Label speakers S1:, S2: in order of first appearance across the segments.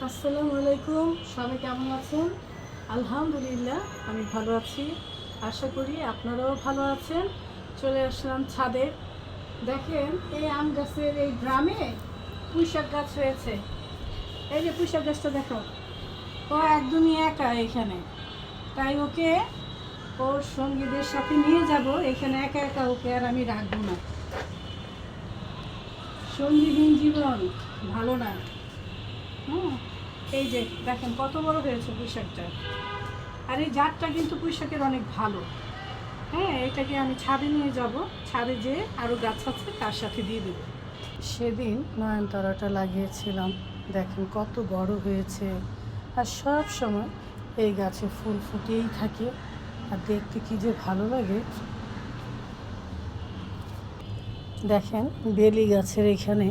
S1: আসসালামু আলাইকুম, সবাই কেমন আছেন? আলহামদুলিল্লাহ আমি ভালো আছি। আশা করি আপনারাও ভালো আছেন। চলে আসলাম ছাদে। দেখেন এই আম গাছের এই ড্রামে পুঁইশাক গাছ হয়েছে। এই যে পুঁইশাক গাছটা দেখো, ও একদমই একা এখানে। তাই ওকে ওর সঙ্গীদের সাথে নিয়ে যাব। এখানে একা একা ওকে আর আমি রাখবো না। সঙ্গীহীন জীবন ভালো না। হুম, এই যে দেখেন কত বড় হয়েছে পুঁইশাকটা। আর এই জাতটা কিন্তু পুঁইশাকের অনেক ভালো। হ্যাঁ, এটাকে আমি ছাদে নিয়ে যাব। ছাদে যেয়ে আরও গাছ আছে তার সাথে দিয়ে দেবো। সেদিন নয়নতারাটা লাগিয়েছিলাম, দেখেন কত বড় হয়েছে। আর সব সময় এই গাছে ফুল ফুটেই থাকে, আর দেখতে কি যে ভালো লাগে। দেখেন বেলি গাছের এখানে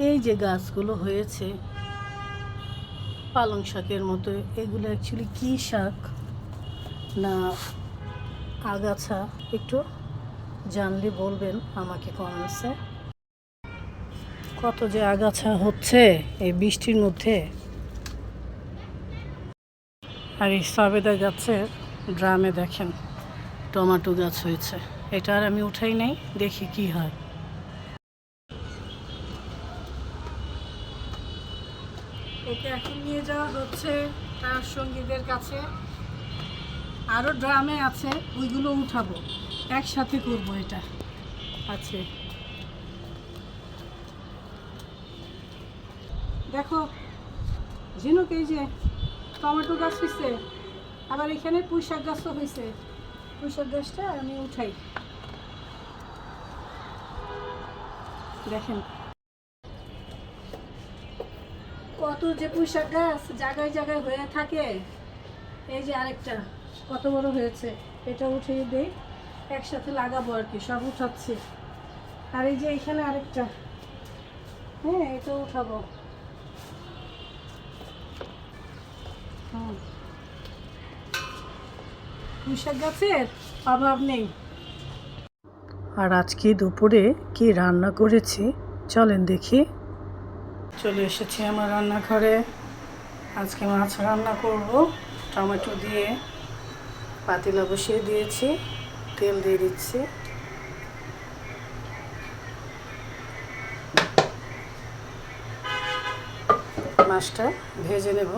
S1: এই যে গাছগুলো হয়েছে পালং শাকের মতো, এগুলো অ্যাকচুয়ালি কী শাক না আগাছা, একটু জানলে বলবেন আমাকে কমেন্টসে। কত যে আগাছা হচ্ছে এই বৃষ্টির মধ্যে। আর এই সবেদা গাছের ড্রামে দেখেন টমেটো গাছ হয়েছে। এটা আর আমি উঠাই নাই, দেখি কি হয়। একে এখন নিয়ে যাওয়া হচ্ছে তার সঙ্গীদের কাছে। আরও ড্রামে আছে, ওইগুলো উঠাবো, একসাথে করবো এটা আছে। দেখো ঝিনুক, এই যে টমেটো গাছ হয়েছে, আবার এখানে পুঁইশাক গাছও হয়েছে। পুঁইশাক গাছটা আমি উঠাই। দেখেন কত যে পুঁইশাক গাছ জায়গায় জায়গায় হয়ে থাকে। এই যে আরেকটা কত বড় হয়েছে, এটা উঠিয়ে দেই, একসাথে লাগাবো আর কি, সব উঠাচ্ছি। আর এই যে এখানে আরেকটা, হ্যাঁ এটা উঠাবো। পুঁইশাক গাছের অভাব নেই। আর আজকে দুপুরে কি রান্না করেছি চলেন দেখি। চলে এসেছি আমার রান্নাঘরে। আজকে মাছ রান্না করব। টমেটো দিয়ে পাতিলা বসিয়ে দিয়েছি, তেল দিয়ে দিচ্ছি। মাছটা ভেজে নেব।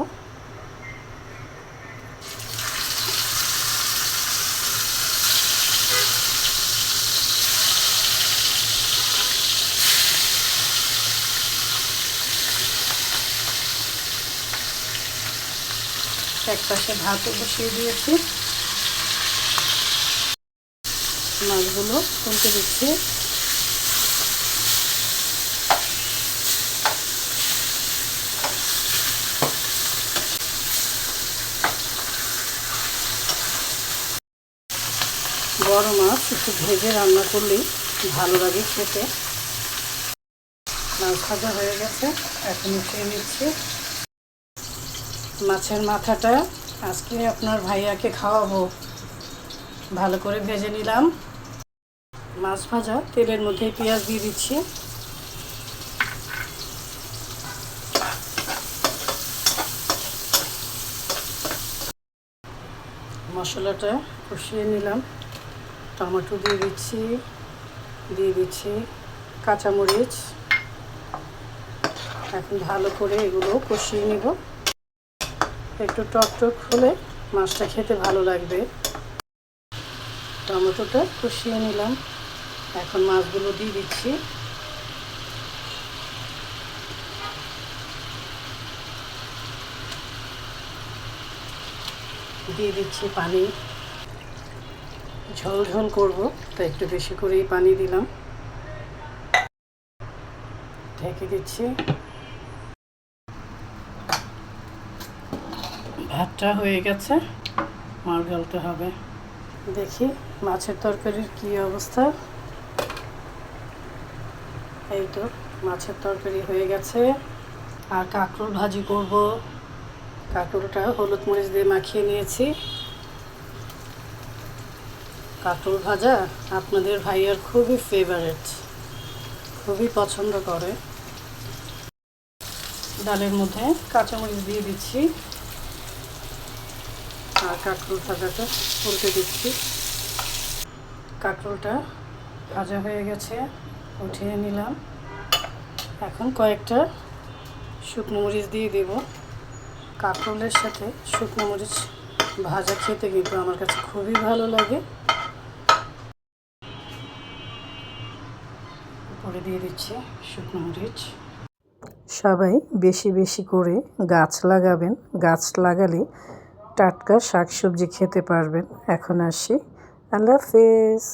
S1: এক পাশে ভাতও বসিয়ে দিয়েছি, মাছগুলো তুলতে দিচ্ছি। বড় মাছ একটু ভেজে রান্না করলেই ভালো লাগে খেতে। মাছ ভাজা হয়ে গেছে, এখন উঠিয়ে নিচ্ছি। মাছের মাথাটা আজকে আপনার ভাইয়াকে খাওয়াবো, ভালো করে ভেজে নিলাম। মাছ ভাজা তেলের মধ্যে পেঁয়াজ দিয়ে দিচ্ছি। মশলাটা কষিয়ে নিলাম, টমেটো দিয়ে দিচ্ছি কাঁচামরিচ। এখন ভালো করে এগুলো কষিয়ে নেব। একটু টক হলে মাছটা খেতে ভালো লাগবে। টমেটোটা কষিয়ে নিলাম, এখন মাছগুলো দিয়ে দিচ্ছি। দিয়ে দিচ্ছি পানি, ঝোল ঝোল করবো তাই একটু বেশি করেই পানি দিলাম। ঢেকে দিচ্ছি। ভাতটা হয়ে গেছে, মাছ গালতে হবে। দেখি মাছের তরকারির কি অবস্থা। এই তো মাছের তরকারি হয়ে গেছে। আর কাঁকরোল ভাজি করব। কাঁকরোলটা হলুদ মরিচ দিয়ে মাখিয়ে নিয়েছি। কাঁকরোল ভাজা আপনাদের ভাইয়ার খুবই ফেভারিট, খুবই পছন্দ করে। ডালের মধ্যে কাঁচামরিচ দিয়ে দিচ্ছি আর কাঁকরোল ভাজাটা উল্টে দিচ্ছি। কাঁকরোলটা ভাজা হয়ে গেছে, উঠিয়ে নিলাম। এখন কয়েকটা শুকনো মরিচ দিয়ে দেব। কাঁকরোলের সাথে শুকনো মরিচ ভাজা খেতে কিন্তু আমার কাছে খুবই ভালো লাগে। উপরে দিয়ে দিচ্ছি শুকনো মরিচ। সবাই বেশি বেশি করে গাছ লাগাবেন, গাছ লাগালে টাটকা শাকসবজি খেতে পারবেন। এখন আসি, আল্লাহ হাফেজ।